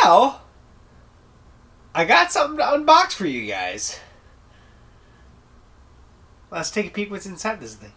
Well, I got something to unbox for you guys. Let's take a peek what's inside this thing.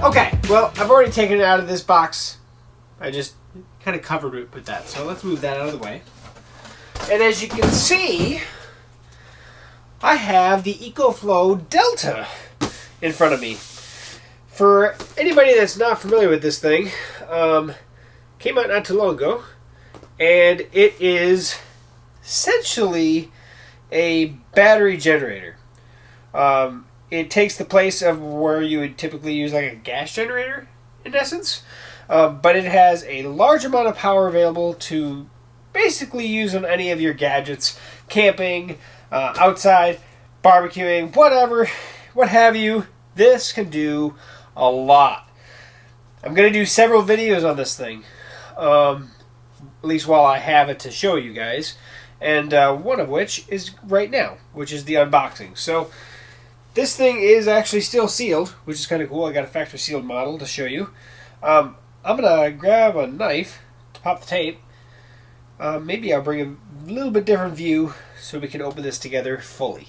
Okay, well, I've already taken it out of this box. I just kind of covered it with that. So let's move that out of the way. And as you can see, I have the EcoFlow Delta in front of me. For anybody that's not familiar with this thing, came out not too long ago, and it is essentially a battery generator. It takes the place of where you would typically use like a gas generator, in essence, but it has a large amount of power available to basically use on any of your gadgets, camping, outside, barbecuing, whatever, what have you. This can do a lot. I'm going to do several videos on this thing, at least while I have it to show you guys, and one of which is right now, which is the unboxing. So this thing is actually still sealed, which is kind of cool. I got a factory sealed model to show you. I'm going to grab a knife to pop the tape. Maybe I'll bring a little bit different view so we can open this together fully.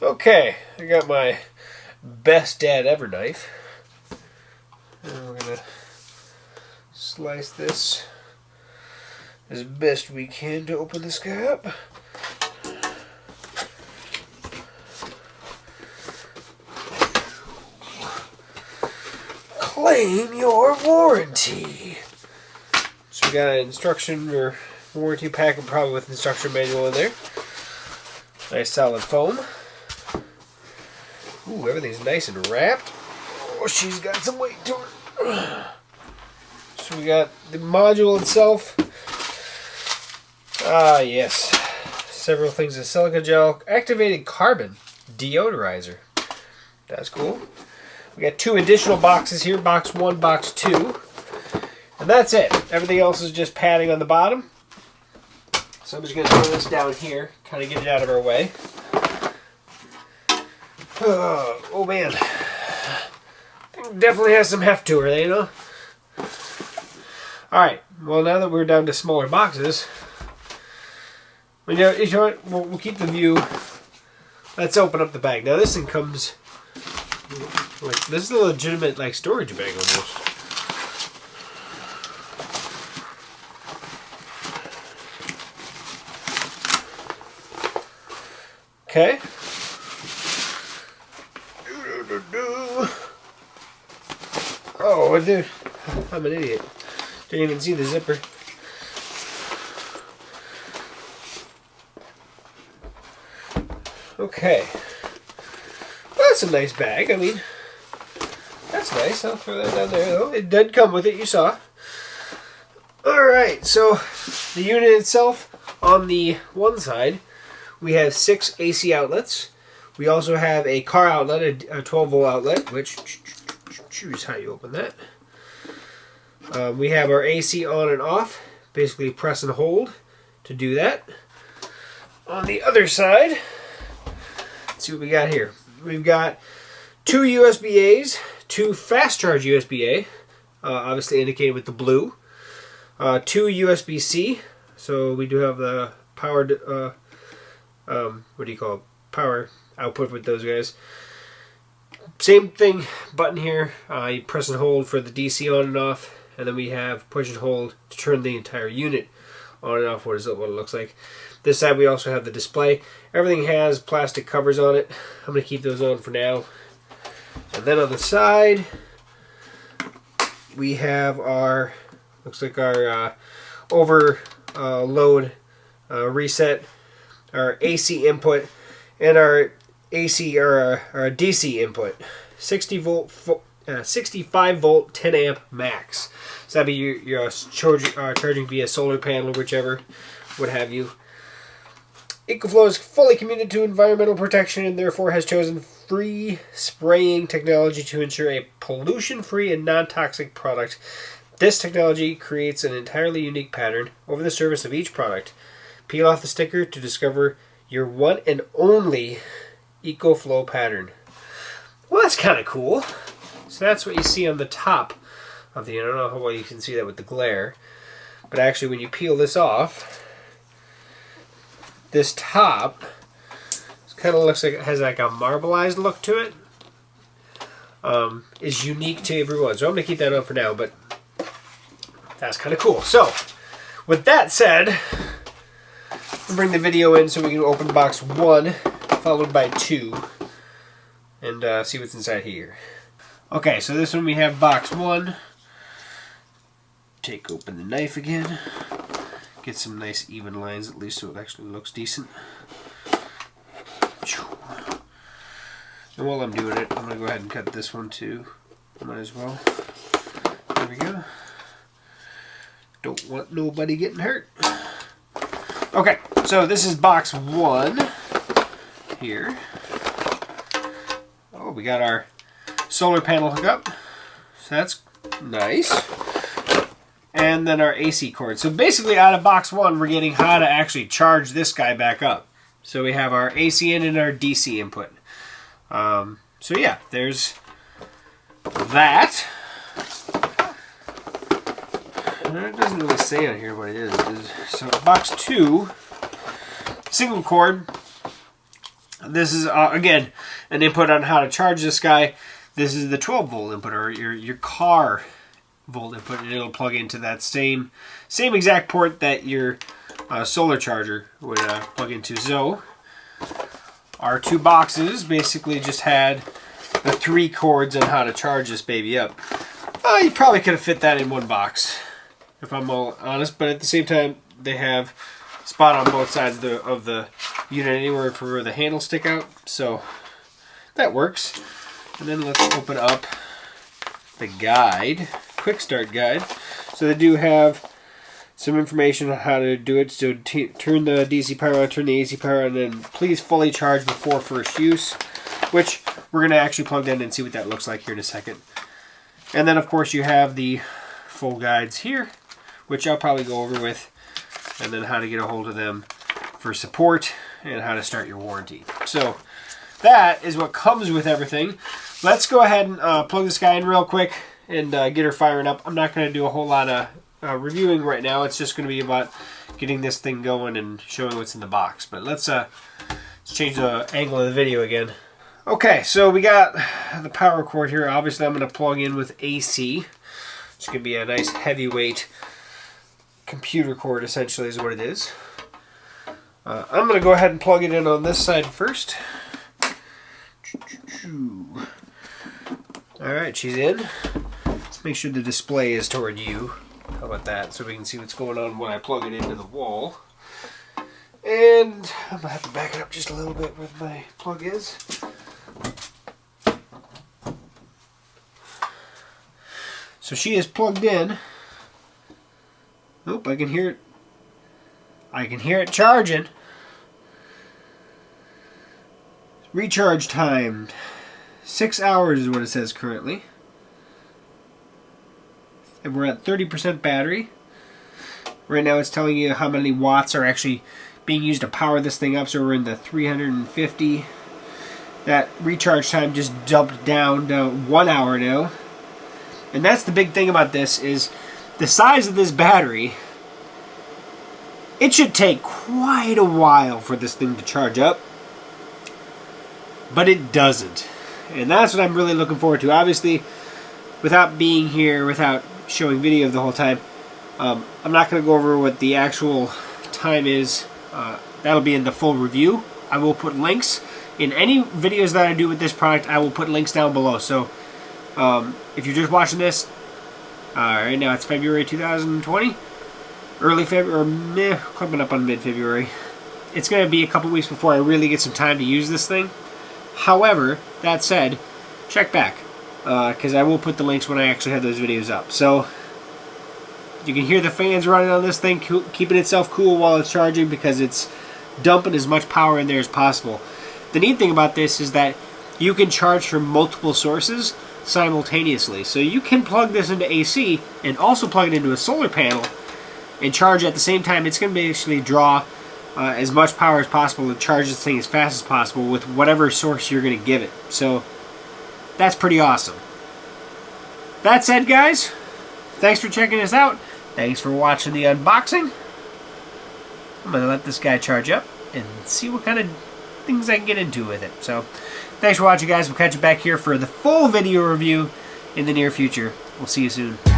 Okay, I got my best dad ever knife. And we're going to slice this as best we can to open this guy up. Claim your warranty. So we got an instruction or warranty packet, probably with instruction manual in there. Nice solid foam. Ooh, everything's nice and wrapped. Oh, she's got some weight to her. So we got the module itself. Ah, yes. Several things of silica gel. Activated carbon deodorizer. That's cool. We got two additional boxes here. Box 1, box 2. And that's it. Everything else is just padding on the bottom. So I'm just going to throw this down here. Kind of get it out of our way. Oh man. Definitely has some heft to her, you know? Alright. Well, now that we're down to smaller boxes, you know what? We'll keep the view. Let's open up the bag. Now this thing comes... like, this is a legitimate like storage bag almost. Okay. Oh, dude, I'm an idiot. Didn't even see the zipper. Okay. Well, that's a nice bag. I mean, that's nice. I'll throw that down there, though. It did come with it, you saw. Alright, so the unit itself, on the one side, we have 6 AC outlets. We also have a car outlet, a 12-volt outlet, which, choose how you open that. We have our AC on and off. Basically press and hold to do that. On the other side, let's see what we got here. We've got 2 USB-A's, 2 fast charge USB-A, obviously indicated with the blue. 2 USB-C, so we do have the powered, what do you call it? Power output with those guys. Same thing, button here. You press and hold for the DC on and off, and then we have push and hold to turn the entire unit on and off. What it looks like. This side we also have the display. Everything has plastic covers on it. I'm going to keep those on for now. And then on the side, we have our, looks like our overload reset, our AC input, and our AC or our DC input. 65 volt 10 amp max. So that'd be your charging via solar panel or whichever, what have you. EcoFlow is fully committed to environmental protection and therefore has chosen free spraying technology to ensure a pollution-free and non-toxic product. This technology creates an entirely unique pattern over the surface of each product. Peel off the sticker to discover your one and only EcoFlow pattern. Well, that's kind of cool. So that's what you see on the top of the, I don't know how well you can see that with the glare, but actually when you peel this off, this top kind of looks like it has like a marbleized look to it. Is unique to everyone. So I'm going to keep that on for now, but that's kind of cool. So, with that said, I'll bring the video in so we can open box 1, followed by 2, and see what's inside here. Okay, so this one we have box 1. Take open the knife again. Get some nice even lines at least so it actually looks decent. And while I'm doing it, I'm going to go ahead and cut this one too. Might as well. There we go. Don't want nobody getting hurt. Okay, so this is box 1 here. Oh, we got our solar panel hookup. So that's nice. And then our AC cord. So basically out of box 1, we're getting how to actually charge this guy back up. So we have our AC in and our DC input. So yeah, there's that. It doesn't really say on here what it is. So box 2, single cord. This is again an input on how to charge this guy. This is the 12 volt input, or your car volt input, and it'll plug into that same exact port that your solar charger would plug into. So our 2 boxes basically just had the 3 cords on how to charge this baby up. You probably could have fit that in 1 box, if I'm all honest, but at the same time, they have spot on both sides of the unit anywhere for the handles stick out, so that works. And then let's open up the guide, quick start guide. So they do have some information on how to do it. So turn the DC power on, turn the AC power on, and please fully charge before first use, which we're going to actually plug in and see what that looks like here in a second. And then of course you have the full guides here, which I'll probably go over with, and then how to get a hold of them for support and how to start your warranty. So that is what comes with everything. Let's go ahead and plug this guy in real quick and get her firing up. I'm not going to do a whole lot of reviewing right now. It's just going to be about getting this thing going and showing what's in the box. But let's change the angle of the video again. Okay, so we got the power cord here. Obviously, I'm going to plug in with AC. It's going to be a nice heavyweight computer cord, essentially, is what it is. I'm going to go ahead and plug it in on this side first. Alright, she's in. Let's make sure the display is toward you. How about that? So we can see what's going on when I plug it into the wall. And I'm going to have to back it up just a little bit where my plug is. So she is plugged in. Nope, I can hear it. I can hear it charging. Recharge time, 6 hours is what it says currently. And we're at 30% battery. Right now it's telling you how many watts are actually being used to power this thing up, so we're in the 350. That recharge time just jumped down to 1 hour now. And that's the big thing about this, is the size of this battery. It should take quite a while for this thing to charge up, but it doesn't. And that's what I'm really looking forward to. Obviously, without being here, without showing video the whole time, I'm not going to go over what the actual time is. That'll be in the full review. I will put links in any videos that I do with this product. I will put links down below. So if you're just watching this, right now it's February 2020, early February, or coming up on mid-February. It's going to be a couple weeks before I really get some time to use this thing. However, that said, check back, because I will put the links when I actually have those videos up. So you can hear the fans running on this thing, keeping itself cool while it's charging, because it's dumping as much power in there as possible. The neat thing about this is that you can charge from multiple sources simultaneously. So you can plug this into AC and also plug it into a solar panel and charge at the same time. It's going to basically draw as much power as possible to charge this thing as fast as possible with whatever source you're going to give it. So that's pretty awesome. That said, guys, thanks for checking us out. Thanks for watching the unboxing. I'm going to let this guy charge up and see what kind of things I can get into with it. So thanks for watching, guys. We'll catch you back here for the full video review in the near future. We'll see you soon.